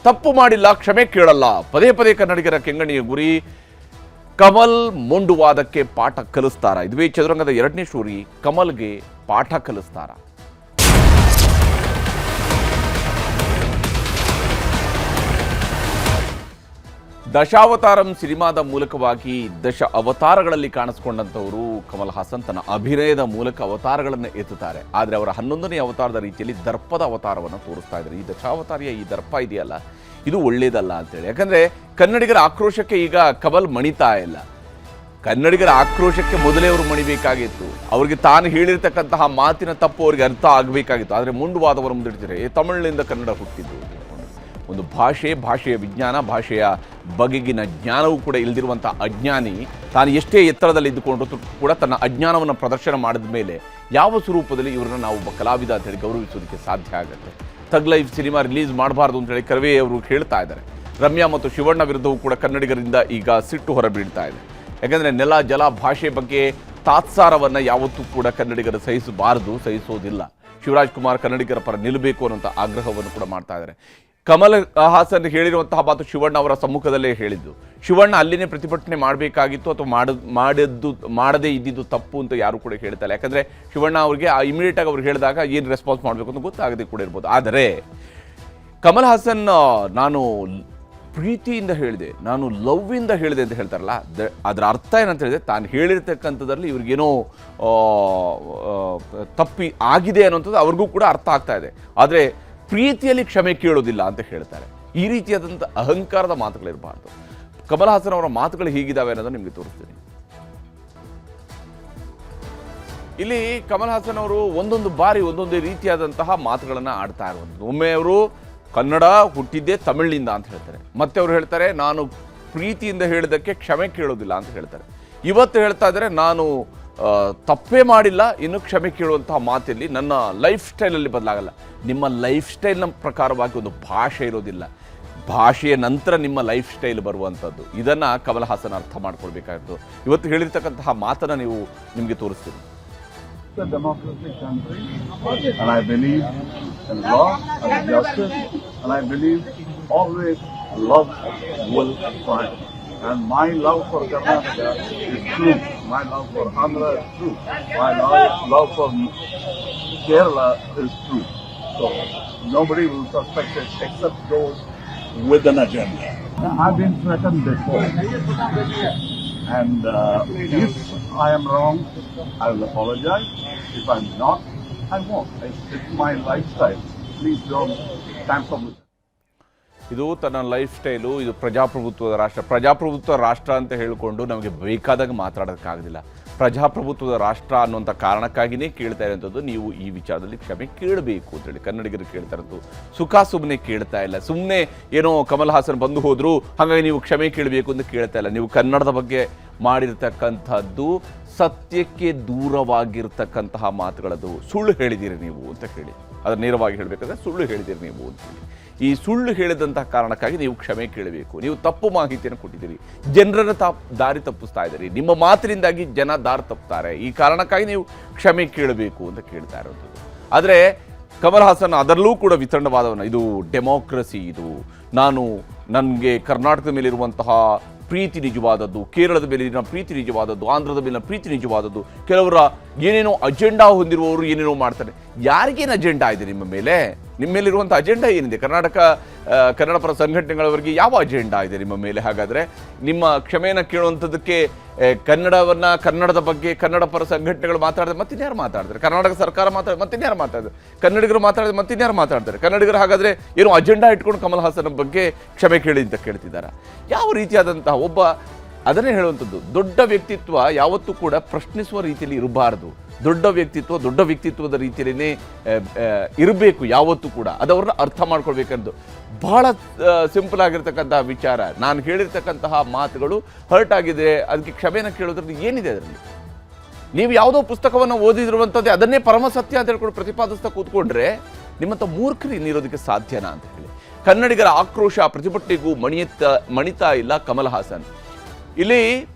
ತಪ್ಪು ಮಾಡಿಲ್ಲ, ಕ್ಷಮೆ ಕೇಳಲ್ಲ. ಪದೇ ಪದೇ ಕನ್ನಡಿಗರ ಕೆಂಗಣಿಯ ಗುರಿ. ಕಮಲ್ ಮೊಂಡುವಾದಕ್ಕೆ ಪಾಠ ಕಲಿಸ್ತಾರ? ಇದುವೇ ಚದುರಂಗದ ಎರಡನೇ ಸ್ಟೋರಿ. ಕಮಲ್ಗೆ ಪಾಠ ಕಲಿಸ್ತಾರ? ದಶಾವತಾರಂ ಸಿನಿಮಾದ ಮೂಲಕವಾಗಿ ದಶ ಅವತಾರಗಳಲ್ಲಿ ಕಾಣಿಸ್ಕೊಂಡಂಥವರು ಕಮಲ್ ಹಾಸನ್ ತನ್ನ ಅಭಿನಯದ ಮೂಲಕ ಅವತಾರಗಳನ್ನು ಎತ್ತುತ್ತಾರೆ. ಆದರೆ ಅವರ 11ನೇ ಅವತಾರದ ರೀತಿಯಲ್ಲಿ ದರ್ಪದ ಅವತಾರವನ್ನು ತೋರಿಸ್ತಾ ಇದ್ದಾರೆ. ಈ ದಶಾವತಾರಿಯ ಈ ದರ್ಪ ಇದೆಯಲ್ಲ, ಇದು ಒಳ್ಳೇದಲ್ಲ ಅಂತೇಳಿ. ಯಾಕಂದರೆ ಕನ್ನಡಿಗರ ಆಕ್ರೋಶಕ್ಕೆ ಈಗ ಕಮಲ್ ಮಣಿತಾ ಇಲ್ಲ. ಕನ್ನಡಿಗರ ಆಕ್ರೋಶಕ್ಕೆ ಮೊದಲೇ ಅವರು ಮಣಿಬೇಕಾಗಿತ್ತು. ಅವ್ರಿಗೆ ತಾನು ಹೇಳಿರ್ತಕ್ಕಂತಹ ಮಾತಿನ ತಪ್ಪು ಅವ್ರಿಗೆ ಅರ್ಥ ಆಗಬೇಕಾಗಿತ್ತು. ಆದರೆ ಮುಂಡುವಾದವರು ಮುಂದಿಡ್ತಾರೆ, ತಮಿಳಿನಿಂದ ಕನ್ನಡ ಹುಟ್ಟಿದ್ದು. ಒಂದು ಭಾಷೆಯ ವಿಜ್ಞಾನ, ಭಾಷೆಯ ಬಗೆಗಿನ ಜ್ಞಾನವೂ ಕೂಡ ಇಲ್ಲದಿರುವಂಥ ಅಜ್ಞಾನಿ ತಾನು ಎಷ್ಟೇ ಎತ್ತರದಲ್ಲಿ ಇದ್ದುಕೊಂಡ್ರೂ ಕೂಡ ತನ್ನ ಅಜ್ಞಾನವನ್ನು ಪ್ರದರ್ಶನ ಮಾಡಿದ ಮೇಲೆ ಯಾವ ಸ್ವರೂಪದಲ್ಲಿ ಇವ್ರನ್ನ ನಾವು ಒಬ್ಬ ಕಲಾವಿದ ಅಂತೇಳಿ ಗೌರವಿಸೋದಕ್ಕೆ ಸಾಧ್ಯ ಆಗುತ್ತೆ? ಥಗ್ ಲೈಫ್ ಸಿನಿಮಾ ರಿಲೀಸ್ ಮಾಡಬಾರ್ದು ಅಂತೇಳಿ ಕರ್ವೆ ಅವರು ಹೇಳ್ತಾ ಇದ್ದಾರೆ. ರಮ್ಯಾ ಮತ್ತು ಶಿವಣ್ಣ ವಿರುದ್ಧವೂ ಕೂಡ ಕನ್ನಡಿಗರಿಂದ ಈಗ ಸಿಟ್ಟು ಹೊರಬೀಳ್ತಾ ಇದೆ. ಯಾಕಂದರೆ ನೆಲ, ಜಲ, ಭಾಷೆ ಬಗ್ಗೆ ತಾತ್ಸಾರವನ್ನು ಯಾವತ್ತೂ ಕೂಡ ಕನ್ನಡಿಗರು ಸಹಿಸೋದಿಲ್ಲ. ಶಿವರಾಜ್ ಕುಮಾರ್ ಕನ್ನಡಿಗರ ಪರ ನಿಲ್ಲಬೇಕು ಅನ್ನೋಂಥ ಆಗ್ರಹವನ್ನು ಕೂಡ ಮಾಡ್ತಾ ಇದ್ದಾರೆ. ಕಮಲ್ ಹಾಸನ್ ಹೇಳಿರುವಂತಹ ಮಾತು ಶಿವಣ್ಣ ಅವರ ಸಮ್ಮುಖದಲ್ಲೇ ಹೇಳಿದ್ದು. ಶಿವಣ್ಣ ಅಲ್ಲಿನೇ ಪ್ರತಿಭಟನೆ ಮಾಡಬೇಕಾಗಿತ್ತು ಅಥವಾ ಮಾಡದೇ ಇದ್ದಿದ್ದು ತಪ್ಪು ಅಂತ ಯಾರು ಕೂಡ ಹೇಳ್ತಾ ಇಲ್ಲ. ಯಾಕಂದರೆ ಶಿವಣ್ಣ ಅವ್ರಿಗೆ ಇಮಿಡಿಯೇಟಾಗಿ ಅವ್ರು ಹೇಳಿದಾಗ ಏನು ರೆಸ್ಪಾನ್ಸ್ ಮಾಡಬೇಕು ಅಂತ ಗೊತ್ತಾಗದೆ ಕೂಡ ಇರ್ಬೋದು. ಆದರೆ ಕಮಲ್ ಹಾಸನ್ ನಾನು ಪ್ರೀತಿಯಿಂದ ಹೇಳಿದೆ, ನಾನು ಲವ್ವಿಂದ ಹೇಳಿದೆ ಅಂತ ಹೇಳ್ತಾರಲ್ಲ, ಅದರ ಅರ್ಥ ಏನಂತ ಹೇಳಿದ್ರೆ ತಾನು ಹೇಳಿರ್ತಕ್ಕಂಥದ್ರಲ್ಲಿ ಇವ್ರಿಗೇನೋ ತಪ್ಪಿ ಆಗಿದೆ ಅನ್ನೋಂಥದ್ದು ಅವ್ರಿಗೂ ಕೂಡ ಅರ್ಥ ಆಗ್ತಾ ಇದೆ. ಆದರೆ ಪ್ರೀತಿಯಲ್ಲಿ ಕ್ಷಮೆ ಕೇಳೋದಿಲ್ಲ ಅಂತ ಹೇಳ್ತಾರೆ. ಈ ರೀತಿಯಾದಂಥ ಅಹಂಕಾರದ ಮಾತುಗಳಿರಬಾರ್ದು. ಕಮಲ್ ಹಾಸನ್ ಅವರ ಮಾತುಗಳು ಹೀಗಿದ್ದಾವೆ ಅನ್ನೋದನ್ನು ನಿಮಗೆ ತೋರಿಸ್ತೀನಿ. ಇಲ್ಲಿ ಕಮಲ್ ಹಾಸನ್ ಅವರು ಒಂದೊಂದು ಬಾರಿ ಒಂದೊಂದೇ ರೀತಿಯಾದಂತಹ ಮಾತುಗಳನ್ನು ಆಡ್ತಾ ಇರುವಂಥದ್ದು. ಒಮ್ಮೆ ಅವರು ಕನ್ನಡ ಹುಟ್ಟಿದ್ದೇ ತಮಿಳಿನಿಂದ ಅಂತ ಹೇಳ್ತಾರೆ. ಮತ್ತೆ ಅವರು ಹೇಳ್ತಾರೆ ನಾನು ಪ್ರೀತಿಯಿಂದ ಹೇಳಿದ್ದಕ್ಕೆ ಕ್ಷಮೆ ಕೇಳೋದಿಲ್ಲ ಅಂತ ಹೇಳ್ತಾರೆ. ಇವತ್ತು ಹೇಳ್ತಾ ಇದ್ದಾರೆ ನಾನು ತಪ್ಪೇ ಮಾಡಿಲ್ಲ, ಇನ್ನು ಕ್ಷಮೆ ಕೇಳುವಂತಹ ಮಾತಲ್ಲಿ ನನ್ನ ಲೈಫ್ ಸ್ಟೈಲಲ್ಲಿ ಬದಲಾಗಲ್ಲ. ನಿಮ್ಮ ಲೈಫ್ ಸ್ಟೈಲ್ನ ಪ್ರಕಾರವಾಗಿ ಒಂದು ಭಾಷೆ ಇರೋದಿಲ್ಲ, ಭಾಷೆಯ ನಂತರ ನಿಮ್ಮ ಲೈಫ್ ಸ್ಟೈಲ್ ಬರುವಂಥದ್ದು. ಇದನ್ನು ಕಮಲ್ ಹಾಸನ್ ಅರ್ಥ ಮಾಡ್ಕೊಳ್ಬೇಕಾಗಿತ್ತು. ಇವತ್ತು ಹೇಳಿರ್ತಕ್ಕಂತಹ ಮಾತನ್ನು ನಿಮಗೆ ತೋರಿಸ್ತೀನಿ. A democratic country, and I believe in law and justice, and I believe always love will triumph. And my love for Karnataka is true. My love for Andhra is true. My love for Kerala is true. So nobody will suspect it except those with an agenda. I've been threatened before. And if I am wrong, I will apologize. If I'm not, I won't. It's my lifestyle. Please don't tamper with it. ಇದು ತನ್ನ life style. ಇದು ಪ್ರಜಾಪ್ರಭುತ್ವ ರಾಷ್ಟ್ರ ಅಂತ ಹೇಳಿಕೊಂಡು ನಮಗೆ ಬೇಕಾದಾಗ ಮಾತಾಡೋಕ್ಕಾಗೋದಿಲ್ಲ. ಪ್ರಜಾಪ್ರಭುತ್ವದ ರಾಷ್ಟ್ರ ಅನ್ನುವಂಥ ಕಾರಣಕ್ಕಾಗಿಯೇ ಕೇಳ್ತಾ ಇರೋಂಥದ್ದು ನೀವು ಈ ವಿಚಾರದಲ್ಲಿ ಕ್ಷಮೆ ಕೇಳಬೇಕು ಅಂತೇಳಿ ಕನ್ನಡಿಗರು ಕೇಳ್ತಾ ಇರೋದು. ಸುಮ್ಮನೆ ಕೇಳ್ತಾ ಇಲ್ಲ. ಸುಮ್ಮನೆ ಏನೋ ಕಮಲ್ ಹಾಸನ್ ಬಂದು ಹೋದ್ರು ಹಾಗಾಗಿ ನೀವು ಕ್ಷಮೆ ಕೇಳಬೇಕು ಅಂತ ಕೇಳ್ತಾ ಇಲ್ಲ. ನೀವು ಕನ್ನಡದ ಬಗ್ಗೆ ಮಾಡಿರ್ತಕ್ಕಂಥದ್ದು ಸತ್ಯಕ್ಕೆ ದೂರವಾಗಿರ್ತಕ್ಕಂತಹ ಮಾತುಗಳದು. ಸುಳ್ಳು ಹೇಳಿದ್ದೀರಿ ನೀವು ಅಂತ ಹೇಳಿ, ಅದನ್ನು ನೇರವಾಗಿ ಹೇಳಬೇಕಾದ್ರೆ ಸುಳ್ಳು ಹೇಳಿದ್ದೀರಿ ನೀವು ಅಂತೇಳಿ. ಈ ಸುಳ್ಳು ಹೇಳಿದಂತಹ ಕಾರಣಕ್ಕಾಗಿ ನೀವು ಕ್ಷಮೆ ಕೇಳಬೇಕು. ನೀವು ತಪ್ಪು ಮಾಹಿತಿಯನ್ನು ಕೊಟ್ಟಿದ್ದೀರಿ, ಜನರನ್ನು ದಾರಿ ತಪ್ಪಿಸ್ತಾ ಇದ್ದೀರಿ, ನಿಮ್ಮ ಮಾತಿನಿಂದಾಗಿ ಜನ ದಾರಿ ತಪ್ಪುತ್ತಾರೆ. ಈ ಕಾರಣಕ್ಕಾಗಿ ನೀವು ಕ್ಷಮೆ ಕೇಳಬೇಕು ಅಂತ ಕೇಳ್ತಾ ಇರೋದು. ಆದರೆ ಕಮಲ್ ಹಾಸನ್ ಅದರಲ್ಲೂ ಕೂಡ ವಿತರಣವಾದವನ್ನ. ಇದು ಡೆಮೋಕ್ರಸಿ, ಇದು ನನಗೆ ಕರ್ನಾಟಕದ ಮೇಲಿರುವಂತಹ ಪ್ರೀತಿ ನಿಜವಾದದ್ದು, ಕೇರಳದ ಮೇಲಿನ ಪ್ರೀತಿ ನಿಜವಾದದ್ದು, ಆಂಧ್ರದ ಮೇಲಿನ ಪ್ರೀತಿ ನಿಜವಾದದ್ದು. ಕೆಲವರ ಏನೇನೋ ಅಜೆಂಡಾ ಹೊಂದಿರುವವರು ಏನೇನೋ ಮಾಡ್ತಾರೆ. ಯಾರಿಗೇನು ಅಜೆಂಡಾ ಇದೆ ನಿಮ್ಮ ಮೇಲೆ? ನಿಮ್ಮ ಮೇಲಿರುವಂಥ ಅಜೆಂಡಾ ಏನಿದೆ? ಕನ್ನಡ ಪರ ಸಂಘಟನೆಗಳವರಿಗೆ ಯಾವ ಅಜೆಂಡಾ ಇದೆ ನಿಮ್ಮ ಮೇಲೆ? ಹಾಗಾದರೆ ನಿಮ್ಮ ಕ್ಷಮೆಯನ್ನು ಕೇಳುವಂಥದ್ದಕ್ಕೆ ಕನ್ನಡದ ಬಗ್ಗೆ ಕನ್ನಡ ಪರ ಸಂಘಟನೆಗಳು ಮಾತಾಡಿದ್ರೆ ಮತ್ತಿನ್ಯಾರು ಮಾತಾಡ್ತಾರೆ? ಕರ್ನಾಟಕ ಸರ್ಕಾರ ಮತ್ತಿನ್ಯಾರು ಮಾತಾಡ್ತಾರೆ? ಕನ್ನಡಿಗರು ಮಾತಾಡಿದ್ರೆ ಮತ್ತಿನ್ಯಾರು ಮಾತಾಡ್ತಾರೆ? ಕನ್ನಡಿಗರು ಹಾಗಾದರೆ ಏನೋ ಅಜೆಂಡಾ ಇಟ್ಕೊಂಡು ಕಮಲ್ ಹಾಸನ್ ಬಗ್ಗೆ ಕ್ಷಮೆ ಕೇಳಿ ಅಂತ ಕೇಳ್ತಿದ್ದಾರೆ. ಯಾವ ರೀತಿಯಾದಂತಹ ಅದನ್ನೇ ಹೇಳುವಂಥದ್ದು, ದೊಡ್ಡ ವ್ಯಕ್ತಿತ್ವ ಯಾವತ್ತೂ ಕೂಡ ಪ್ರಶ್ನಿಸುವ ರೀತಿಯಲ್ಲಿ ಇರಬಾರ್ದು. ದೊಡ್ಡ ವ್ಯಕ್ತಿತ್ವದ ರೀತಿಯಲ್ಲೇ ಇರಬೇಕು ಯಾವತ್ತೂ ಕೂಡ. ಅದವ್ರನ್ನ ಅರ್ಥ ಮಾಡ್ಕೊಳ್ಬೇಕಂದು ಬಹಳ ಸಿಂಪಲ್ ಆಗಿರ್ತಕ್ಕಂತಹ ವಿಚಾರ. ನಾನು ಹೇಳಿರ್ತಕ್ಕಂತಹ ಮಾತುಗಳು ಹರ್ಟ್ ಆಗಿದೆ, ಅದಕ್ಕೆ ಕ್ಷಮೆನ ಕೇಳೋದ್ರಲ್ಲಿ ಏನಿದೆ ಅದರಲ್ಲಿ? ನೀವು ಯಾವುದೋ ಪುಸ್ತಕವನ್ನು ಓದಿದಿರುವಂಥದ್ದೇ ಅದನ್ನೇ ಪರಮ ಸತ್ಯ ಅಂತ ಹೇಳ್ಕೊಂಡು ಪ್ರತಿಪಾದಿಸ್ತಾ ಕೂತ್ಕೊಂಡ್ರೆ ನಿಮ್ಮಂಥ ಮೂರ್ಖರು ಇನ್ನಿರೋದಕ್ಕೆ ಸಾಧ್ಯನಾ ಅಂತ ಹೇಳಿ ಕನ್ನಡಿಗರ ಆಕ್ರೋಶ ಪ್ರತಿಭಟನೆಗೂ ಮಣಿತಾ ಇಲ್ಲ ಕಮಲ್ ಹಾಸನ್. ಇಲ್ಲಿ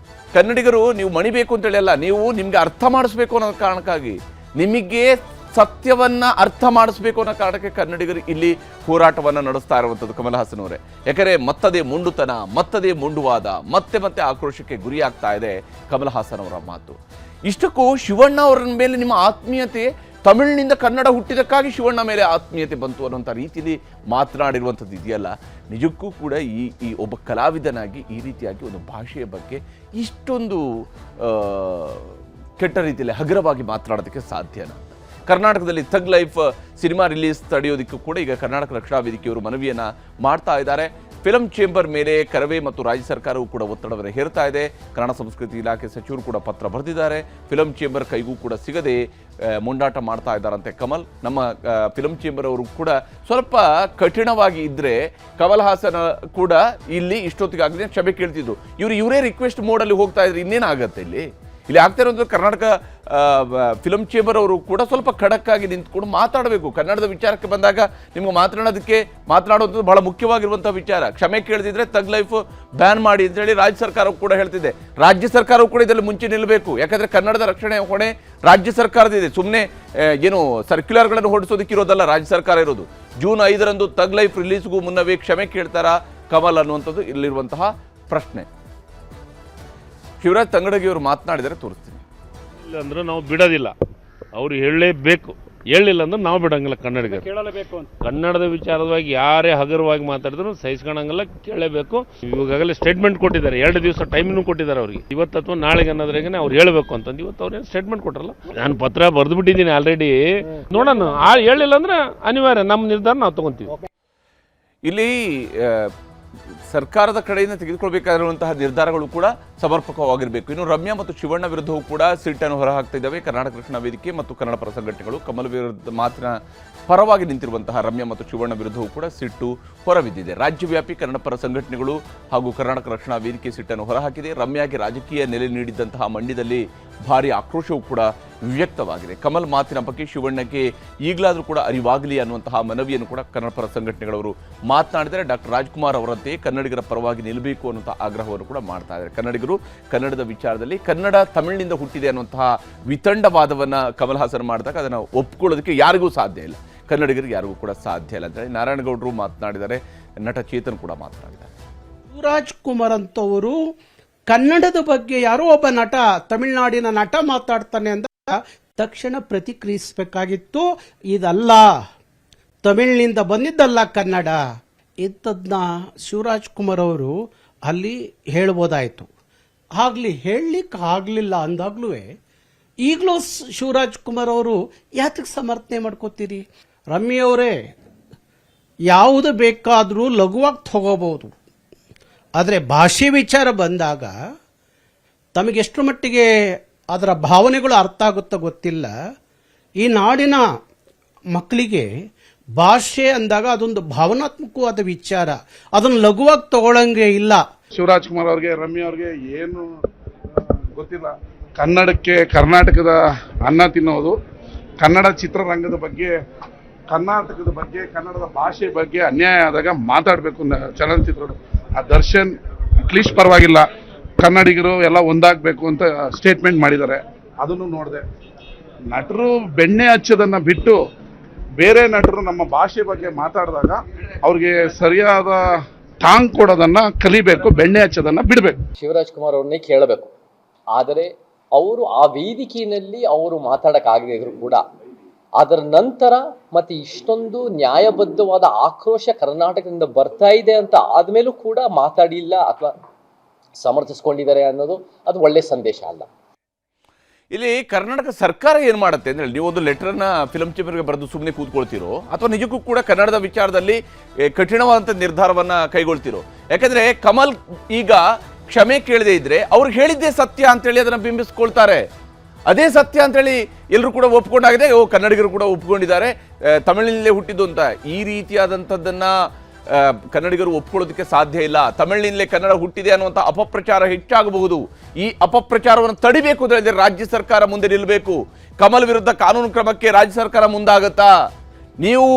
ಕನ್ನಡಿಗರು ನೀವು ಮಣಿಬೇಕು ಅಂತೇಳಿ ಅಲ್ಲ, ನೀವು ನಿಮಗೆ ಅರ್ಥ ಮಾಡಿಸ್ಬೇಕು ಅನ್ನೋ ಕಾರಣಕ್ಕಾಗಿ ನಿಮಗೆ ಸತ್ಯವನ್ನ ಅರ್ಥ ಮಾಡಿಸ್ಬೇಕು ಅನ್ನೋ ಕಾರಣಕ್ಕೆ ಕನ್ನಡಿಗರು ಇಲ್ಲಿ ಹೋರಾಟವನ್ನು ನಡೆಸ್ತಾ ಇರುವಂಥದ್ದು ಕಮಲ್ ಹಾಸನ್ ಅವರೇ. ಯಾಕಂದರೆ ಮತ್ತದೇ ಮುಂಡುತನ, ಮತ್ತದೇ ಮುಂಡುವಾದ, ಮತ್ತೆ ಆಕ್ರೋಶಕ್ಕೆ ಗುರಿಯಾಗ್ತಾ ಇದೆ ಕಮಲ್ ಹಾಸನ್ ಅವರ ಮಾತು. ಇಷ್ಟಕ್ಕೂ ಶಿವಣ್ಣ ಅವರ ಮೇಲೆ ನಿಮ್ಮ ಆತ್ಮೀಯತೆ, ತಮಿಳಿನಿಂದ ಕನ್ನಡ ಹುಟ್ಟಿದಕ್ಕಾಗಿ ಶಿವಣ್ಣ ಮೇಲೆ ಆತ್ಮೀಯತೆ ಬಂತು ಅನ್ನೋಂಥ ರೀತಿಯಲ್ಲಿ ಮಾತನಾಡಿರುವಂಥದ್ದು ಇದೆಯಲ್ಲ, ನಿಜಕ್ಕೂ ಕೂಡ ಈ ಒಬ್ಬ ಕಲಾವಿದನಾಗಿ ಈ ರೀತಿಯಾಗಿ ಒಂದು ಭಾಷೆಯ ಬಗ್ಗೆ ಇಷ್ಟೊಂದು ಕೆಟ್ಟ ರೀತಿಯಲ್ಲಿ ಹಗುರವಾಗಿ ಮಾತನಾಡೋದಕ್ಕೆ ಸಾಧ್ಯನಾ? ಕರ್ನಾಟಕದಲ್ಲಿ ಥಗ್ ಲೈಫ್ ಸಿನಿಮಾ ರಿಲೀಸ್ ತಡೆಯೋದಕ್ಕೂ ಕೂಡ ಈಗ ಕರ್ನಾಟಕ ರಕ್ಷಣಾ ವೇದಿಕೆಯವರು ಮನವಿಯನ್ನು ಮಾಡ್ತಾ ಇದ್ದಾರೆ. ಫಿಲಂ ಚೇಂಬರ್ ಮೇಲೆ ಕರವೇ ಮತ್ತು ರಾಜ್ಯ ಸರ್ಕಾರವೂ ಕೂಡ ಒತ್ತಡವನ್ನು ಹೇರ್ತಾ ಇದೆ. ಕನ್ನಡ ಸಂಸ್ಕೃತಿ ಇಲಾಖೆ ಸಚಿವರು ಕೂಡ ಪತ್ರ ಬರೆದಿದ್ದಾರೆ. ಫಿಲಂ ಚೇಂಬರ್ ಕೈಗೂ ಕೂಡ ಸಿಗದೆ ಮುಂಡಾಟ ಮಾಡ್ತಾ ಇದ್ದಾರಂತೆ ಕಮಲ್. ನಮ್ಮ ಫಿಲಂ ಚೇಂಬರ್ ಅವರು ಕೂಡ ಸ್ವಲ್ಪ ಕಠಿಣವಾಗಿ ಇದ್ದರೆ ಕಮಲ್ ಹಾಸನ್ ಕೂಡ ಇಲ್ಲಿ ಇಷ್ಟೊತ್ತಿಗಾಗಲೇ ಕ್ಷಮೆ ಕೇಳ್ತಿದ್ರು. ಇವರೇ ರಿಕ್ವೆಸ್ಟ್ ಮೋಡಲ್ಲಿ ಹೋಗ್ತಾ ಇದ್ರು. ಇನ್ನೇನಾಗತ್ತೆ ಇಲ್ಲಿ ಆಗ್ತಾ ಇರೋದು ಕರ್ನಾಟಕ ಫಿಲಂ ಚೇಂಬರ್ ಅವರು ಕೂಡ ಸ್ವಲ್ಪ ಖಡಕ್ ಆಗಿ ನಿಂತ್ಕೊಂಡು ಮಾತಾಡಬೇಕು. ಕನ್ನಡದ ವಿಚಾರಕ್ಕೆ ಬಂದಾಗ ನಿಮ್ಗೆ ಮಾತನಾಡೋದು ಬಹಳ ಮುಖ್ಯವಾಗಿರುವಂಥ ವಿಚಾರ. ಕ್ಷಮೆ ಕೇಳದಿದ್ರೆ ಥಗ್ ಲೈಫ್ ಬ್ಯಾನ್ ಮಾಡಿ ಅಂತ ಹೇಳಿ ರಾಜ್ಯ ಸರ್ಕಾರವು ಕೂಡ ಹೇಳ್ತಿದೆ. ರಾಜ್ಯ ಸರ್ಕಾರವು ಕೂಡ ಇದರಲ್ಲಿ ಮುಂಚೆ ನಿಲ್ಲಬೇಕು. ಯಾಕಂದ್ರೆ ಕನ್ನಡದ ರಕ್ಷಣೆ ಹೊಣೆ ರಾಜ್ಯ ಸರ್ಕಾರದಿದೆ. ಸುಮ್ಮನೆ ಏನು ಸರ್ಕ್ಯುಲರ್ಗಳನ್ನು ಹೊರಡಿಸೋದಕ್ಕಿರೋದಲ್ಲ ರಾಜ್ಯ ಸರ್ಕಾರ ಇರೋದು. ಜೂನ್ 5ರಂದು ಥಗ್ ಲೈಫ್ ರಿಲೀಸ್ಗೂ ಮುನ್ನವೇ ಕ್ಷಮೆ ಕೇಳ್ತಾರಾ ಕಮಲ್ ಅನ್ನುವಂಥದ್ದು ಇಲ್ಲಿರುವಂತಹ ಪ್ರಶ್ನೆ. ಶಿವರಾಜ್ ತಂಗಡಗಿಯವರು ಮಾತನಾಡಿದರೆ ತೋರಿಸ್ತೀನಿ. ಇಲ್ಲ ಅಂದ್ರೆ ನಾವು ಬಿಡೋದಿಲ್ಲ, ಅವ್ರು ಹೇಳಲೇಬೇಕು. ಹೇಳಿಲ್ಲ ಅಂದ್ರೆ ನಾವು ಬಿಡಂಗಿಲ್ಲ. ಕನ್ನಡಿಗರು ಕೇಳಲೇಬೇಕು ಅಂತ ಕನ್ನಡದ ವಿಚಾರವಾಗಿ ಯಾರೇ ಹಗುರವಾಗಿ ಮಾತಾಡಿದ್ರು ಸಹಿಸ್ಕೊಳಂಗಿಲ್ಲ, ಕೇಳಲೇಬೇಕು. ಇವಾಗಲೇ ಸ್ಟೇಟ್ಮೆಂಟ್ ಕೊಟ್ಟಿದ್ದಾರೆ, 2 ದಿವಸ ಟೈಮ್ನು ಕೊಟ್ಟಿದ್ದಾರೆ ಅವ್ರಿಗೆ. ಇವತ್ತು ಅಥವಾ ನಾಳೆಗೆ ಅನ್ನೋದ್ರಾಗೆ ಅವ್ರು ಹೇಳಬೇಕು ಅಂತಂದು ಇವತ್ತು ಅವ್ರೇನು ಸ್ಟೇಟ್ಮೆಂಟ್ ಕೊಟ್ಟರಲ್ಲ. ನಾನು ಪತ್ರ ಬರೆದು ಬಿಟ್ಟಿದ್ದೀನಿ ಆಲ್ರೆಡಿ. ನೋಡೋಣ, ಹೇಳಿಲ್ಲ ಅಂದ್ರೆ ಅನಿವಾರ್ಯ ನಮ್ಮ ನಿರ್ಧಾರ ನಾವು ತಗೊಂತೀವಿ. ಇಲ್ಲಿ ಸರ್ಕಾರದ ಕಡೆಯಿಂದ ತೆಗೆದುಕೊಳ್ಬೇಕಾಗಿರುವಂತಹ ನಿರ್ಧಾರಗಳು ಕೂಡ ಸಮರ್ಪಕವಾಗಿರಬೇಕು. ಇನ್ನು ರಮ್ಯಾ ಮತ್ತು ಶಿವಣ್ಣ ವಿರುದ್ಧವೂ ಕೂಡ ಸಿಟ್ಟನ್ನು ಹೊರಹಾಕ್ತಾ ಇದ್ದಾವೆ ಕರ್ನಾಟಕ ರಕ್ಷಣಾ ವೇದಿಕೆ ಮತ್ತು ಕನ್ನಡ ಪರ ಸಂಘಟನೆಗಳು. ಕಮಲ್ ವಿರುದ್ಧ ಮಾತಿನ ಪರವಾಗಿ ನಿಂತಿರುವಂತಹ ರಮ್ಯಾ ಮತ್ತು ಶಿವಣ್ಣ ವಿರುದ್ಧವೂ ಕೂಡ ಸಿಟ್ಟು ಹೊರಬಿದ್ದಿದೆ. ರಾಜ್ಯವ್ಯಾಪಿ ಕನ್ನಡ ಪರ ಸಂಘಟನೆಗಳು ಹಾಗೂ ಕರ್ನಾಟಕ ರಕ್ಷಣಾ ವೇದಿಕೆ ಸಿಟ್ಟನ್ನು ಹೊರಹಾಕಿದೆ. ರಮ್ಯಾಗೆ ರಾಜಕೀಯ ನೆಲೆ ನೀಡಿದ್ದಂತಹ ಮಂಡ್ಯದಲ್ಲಿ ಭಾರಿ ಆಕ್ರೋಶವೂ ಕೂಡ ವ್ಯಕ್ತವಾಗಿದೆ. ಕಮಲ್ ಮಾತಿನ ಬಗ್ಗೆ ಶಿವಣ್ಣಗೆ ಈಗಲಾದರೂ ಕೂಡ ಅರಿವಾಗಲಿ ಅನ್ನುವಂತಹ ಮನವಿಯನ್ನು ಕೂಡ ಕನ್ನಡ ಪರ ಸಂಘಟನೆಗಳವರು ಮಾತನಾಡಿದರೆ. ಡಾಕ್ಟರ್ ರಾಜ್ಕುಮಾರ್ ಅವರಂತೆ ಕನ್ನಡಿಗರ ಪರವಾಗಿ ನಿಲ್ಲಬೇಕು ಅನ್ನುವಂಥ ಆಗ್ರಹವನ್ನು ಕೂಡ ಮಾಡ್ತಾ ಇದ್ದಾರೆ. ಕನ್ನಡಿಗರು ಕನ್ನಡದ ವಿಚಾರದಲ್ಲಿ ಕನ್ನಡ ತಮಿಳಿನಿಂದ ಹುಟ್ಟಿದೆ ಅನ್ನುವಂತಹ ವಿತಂಡವಾದವನ್ನು ಕಮಲ್ ಹಾಸನ್ ಮಾಡಿದಾಗ ಅದನ್ನು ಒಪ್ಕೊಳ್ಳೋದಕ್ಕೆ ಯಾರಿಗೂ ಸಾಧ್ಯ ಇಲ್ಲ, ಕನ್ನಡಿಗರಿಗೆ ಯಾರಿಗೂ ಕೂಡ ಸಾಧ್ಯ ಇಲ್ಲ ಅಂತ ಹೇಳಿ ನಾರಾಯಣಗೌಡರು ಮಾತನಾಡಿದ್ದಾರೆ. ನಟ ಚೇತನ್ ಕೂಡ ಮಾತನಾಡಿದ್ದಾರೆ. ಶಿವರಾಜ್ ಕುಮಾರ್ ಅಂತವರು ಕನ್ನಡದ ಬಗ್ಗೆ ಯಾರೋ ಒಬ್ಬ ನಟ, ತಮಿಳುನಾಡಿನ ನಟ ಮಾತಾಡ್ತಾನೆ ಅಂತ ತಕ್ಷಣ ಪ್ರತಿಕ್ರಿಯಿಸಬೇಕಾಗಿತ್ತು. ಇದಲ್ಲ, ತಮಿಳಿನಿಂದ ಬಂದಿದ್ದಲ್ಲ ಕನ್ನಡ. ಇಂಥದ್ನ ಶಿವರಾಜ್ ಕುಮಾರ್ ಅವರು ಅಲ್ಲಿ ಹೇಳ್ಬೋದಾಯ್ತು. ಆಗ್ಲಿ ಹೇಳಲಿಕ್ಕೆ ಆಗಲಿಲ್ಲ ಅಂದಾಗ್ಲೂ ಈಗಲೂ ಶಿವರಾಜ್ ಕುಮಾರ್ ಅವರು ಯಾತಕ್ಕೆ ಸಮರ್ಥನೆ ಮಾಡ್ಕೋತೀರಿ? ರಮ್ಯವರೇ, ಯಾವುದು ಬೇಕಾದರೂ ಲಘುವಾಗಿ ತಗೋಬಹುದು, ಆದರೆ ಭಾಷೆ ವಿಚಾರ ಬಂದಾಗ ತಮಗೆಷ್ಟು ಮಟ್ಟಿಗೆ ಅದರ ಭಾವನೆಗಳು ಅರ್ಥ ಆಗುತ್ತೋ ಗೊತ್ತಿಲ್ಲ. ಈ ನಾಡಿನ ಮಕ್ಕಳಿಗೆ ಭಾಷೆ ಅಂದಾಗ ಅದೊಂದು ಭಾವನಾತ್ಮಕವಾದ ವಿಚಾರ, ಅದನ್ನು ಲಘುವಾಗಿ ತಗೊಳ್ಳಂಗೆ ಇಲ್ಲ. ಶಿವರಾಜ್ ಕುಮಾರ್ ಅವ್ರಿಗೆ, ರಮ್ಯಾ ಅವ್ರಿಗೆ ಏನು ಗೊತ್ತಿಲ್ಲ. ಕನ್ನಡಕ್ಕೆ, ಕರ್ನಾಟಕದ ಅನ್ನ ತಿನ್ನೋದು, ಕನ್ನಡ ಚಿತ್ರರಂಗದ ಬಗ್ಗೆ, ಕರ್ನಾಟಕದ ಬಗ್ಗೆ, ಕನ್ನಡದ ಭಾಷೆ ಬಗ್ಗೆ ಅನ್ಯಾಯ ಆದಾಗ ಮಾತಾಡಬೇಕು. ಚಲನಚಿತ್ರಗಳು ಆ ದರ್ಶನ್ ಅಟ್ಲೀಸ್ಟ್ ಪರವಾಗಿಲ್ಲ, ಕನ್ನಡಿಗರು ಎಲ್ಲ ಒಂದಾಗಬೇಕು ಅಂತ ಸ್ಟೇಟ್ಮೆಂಟ್ ಮಾಡಿದ್ದಾರೆ. ಅದನ್ನು ನೋಡಿದೆ. ನಟರು ಬೆಣ್ಣೆ ಹಚ್ಚೋದನ್ನ ಬಿಟ್ಟು ಬೇರೆ ನಟರು ನಮ್ಮ ಭಾಷೆ ಬಗ್ಗೆ ಮಾತಾಡಿದಾಗ ಅವ್ರಿಗೆ ಸರಿಯಾದ ಟಾಂಗ್ ಕೊಡೋದನ್ನ ಕಲಿಬೇಕು, ಬೆಣ್ಣೆ ಹಚ್ಚೋದನ್ನ ಬಿಡಬೇಕು. ಶಿವರಾಜ್ ಕುಮಾರ್ ಅವ್ರನ್ನೇ ಕೇಳಬೇಕು. ಆದರೆ ಅವರು ಆ ವೇದಿಕೆಯಲ್ಲಿ ಅವರು ಮಾತಾಡಕ್ಕಾಗದೇ ಇದ್ರು ಕೂಡ ಅದರ ನಂತರ ಮತ್ತೆ ಇಷ್ಟೊಂದು ನ್ಯಾಯಬದ್ಧವಾದ ಆಕ್ರೋಶ ಕರ್ನಾಟಕದಿಂದ ಬರ್ತಾ ಇದೆ ಅಂತ ಆದ್ಮೇಲೂ ಕೂಡ ಮಾತಾಡಿಲ್ಲ ಅಥವಾ ಸಮರ್ಥಿಸ್ಕೊಂಡಿದ್ದಾರೆ ಅನ್ನೋದು ಅದು ಒಳ್ಳೆ ಸಂದೇಶ ಅಲ್ಲ. ಇಲ್ಲಿ ಕರ್ನಾಟಕ ಸರ್ಕಾರ ಏನು ಮಾಡುತ್ತೆ ಅಂದ್ರೆ, ನೀವು ಒಂದು ಲೆಟರ್ನ ಫಿಲಂ ಚೇಂಬರ್ಗೆ ಬರೆದು ಸುಮ್ಮನೆ ಕೂತ್ಕೊಳ್ತಿರೋ ಅಥವಾ ನಿಜಕ್ಕೂ ಕೂಡ ಕನ್ನಡದ ವಿಚಾರದಲ್ಲಿ ಕಠಿಣವಾದಂಥ ನಿರ್ಧಾರವನ್ನ ಕೈಗೊಳ್ತಿರೋ? ಯಾಕಂದ್ರೆ ಕಮಲ್ ಈಗ ಕ್ಷಮೆ ಕೇಳದೇ ಇದ್ರೆ ಅವ್ರಿಗೆ ಹೇಳಿದ್ದೇ ಸತ್ಯ ಅಂತೇಳಿ ಅದನ್ನ ಬಿಂಬಿಸ್ಕೊಳ್ತಾರೆ. ಅದೇ ಸತ್ಯ ಅಂತೇಳಿ ಎಲ್ಲರೂ ಕೂಡ ಒಪ್ಕೊಂಡಾಗಿದೆ. ಕನ್ನಡಿಗರು ಕೂಡ ಒಪ್ಕೊಂಡಿದ್ದಾರೆ ತಮಿಳಿನಲ್ಲೇ ಹುಟ್ಟಿದ್ದು ಅಂತ. ಈ ರೀತಿಯಾದಂಥದ್ದನ್ನ ಕನ್ನಡಿಗರು ಒಪ್ಕೊಳ್ಳೋದಕ್ಕೆ ಸಾಧ್ಯ ಇಲ್ಲ. ತಮಿಳಿನಲ್ಲೇ ಕನ್ನಡ ಹುಟ್ಟಿದೆ ಅನ್ನುವಂಥ ಅಪಪ್ರಚಾರ ಹೆಚ್ಚಾಗಬಹುದು. ಈ ಅಪಪ್ರಚಾರವನ್ನು ತಡಿಬೇಕು ಅಂತ ಹೇಳಿದ್ರೆ ರಾಜ್ಯ ಸರ್ಕಾರ ಮುಂದೆ ನಿಲ್ಲಬೇಕು. ಕಮಲ್ ವಿರುದ್ಧ ಕಾನೂನು ಕ್ರಮಕ್ಕೆ ರಾಜ್ಯ ಸರ್ಕಾರ ಮುಂದಾಗತ್ತಾ? ನೀವು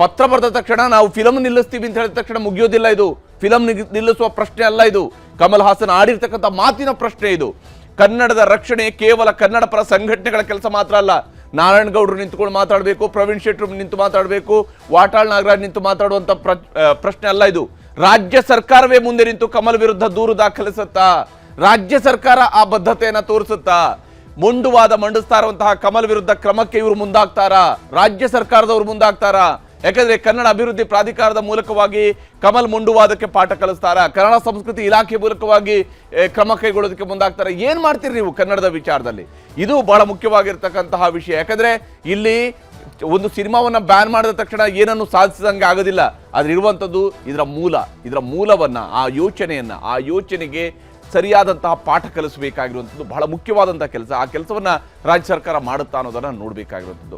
ಪತ್ರ ಬರೆದ ತಕ್ಷಣ ನಾವು ಫಿಲಮ್ ನಿಲ್ಲಿಸ್ತೀವಿ ಅಂತ ಹೇಳಿದ ತಕ್ಷಣ ಮುಗಿಯೋದಿಲ್ಲ. ಇದು ಫಿಲಮ್ ನಿಲ್ಲಿಸುವ ಪ್ರಶ್ನೆ ಅಲ್ಲ. ಇದು ಕಮಲ್ ಹಾಸನ್ ಆಡಿರ್ತಕ್ಕಂಥ ಮಾತಿನ ಪ್ರಶ್ನೆ. ಇದು ಕನ್ನಡದ ರಕ್ಷಣೆ ಕೇವಲ ಕನ್ನಡ ಪರ ಸಂಘಟನೆಗಳ ಕೆಲಸ ಮಾತ್ರ ಅಲ್ಲ, ನಾರಾಯಣಗೌಡರು ನಿಂತ್ಕೊಂಡು ಮಾತಾಡಬೇಕು, ಪ್ರವೀಣ್ ಶೆಟ್ಟರು ನಿಂತು ಮಾತಾಡಬೇಕು, ವಾಟಾಳ್ ನಾಗರಾಜ್ ನಿಂತು ಮಾತಾಡುವಂಥ ಪ್ರಶ್ನೆ ಅಲ್ಲ ಇದು. ರಾಜ್ಯ ಸರ್ಕಾರವೇ ಮುಂದೆ ನಿಂತು ಕಮಲ್ ವಿರುದ್ಧ ದೂರು ದಾಖಲಿಸುತ್ತಾ? ರಾಜ್ಯ ಸರ್ಕಾರ ಆ ಬದ್ಧತೆಯನ್ನ ತೋರಿಸುತ್ತಾ? ಮೊಂಡುವಾದ ಮಂಡಿಸ್ತಾ ಇರುವಂತಹ ಕಮಲ್ ವಿರುದ್ಧ ಕ್ರಮಕ್ಕೆ ಇವರು ಮುಂದಾಗ್ತಾರಾ? ರಾಜ್ಯ ಸರ್ಕಾರದವರು ಮುಂದಾಗ್ತಾರಾ? ಯಾಕಂದ್ರೆ ಕನ್ನಡ ಅಭಿವೃದ್ಧಿ ಪ್ರಾಧಿಕಾರದ ಮೂಲಕವಾಗಿ ಕಮಲ್ ಮೊಂಡುವಾದಕ್ಕೆ ಪಾಠ ಕಲಿಸ್ತಾರ? ಕನ್ನಡ ಸಂಸ್ಕೃತಿ ಇಲಾಖೆ ಮೂಲಕವಾಗಿ ಕ್ರಮ ಕೈಗೊಳ್ಳೋದಕ್ಕೆ ಮುಂದಾಗ್ತಾರೆ? ಏನ್ ಮಾಡ್ತೀರಿ ನೀವು ಕನ್ನಡದ ವಿಚಾರದಲ್ಲಿ? ಇದು ಬಹಳ ಮುಖ್ಯವಾಗಿರ್ತಕ್ಕಂತಹ ವಿಷಯ. ಯಾಕಂದ್ರೆ ಇಲ್ಲಿ ಒಂದು ಸಿನಿಮಾವನ್ನ ಬ್ಯಾನ್ ಮಾಡಿದ ತಕ್ಷಣ ಏನನ್ನು ಸಾಧಿಸಿದಂಗೆ ಆಗೋದಿಲ್ಲ. ಆದ್ರೆ ಇರುವಂಥದ್ದು ಇದರ ಮೂಲವನ್ನ, ಆ ಯೋಚನೆಗೆ ಸರಿಯಾದಂತಹ ಪಾಠ ಕಲಿಸಬೇಕಾಗಿರುವಂಥದ್ದು ಬಹಳ ಮುಖ್ಯವಾದಂತಹ ಕೆಲಸ. ಆ ಕೆಲಸವನ್ನ ರಾಜ್ಯ ಸರ್ಕಾರ ಮಾಡುತ್ತಾ ಅನ್ನೋದನ್ನ ನೋಡಬೇಕಾಗಿರುವಂಥದ್ದು.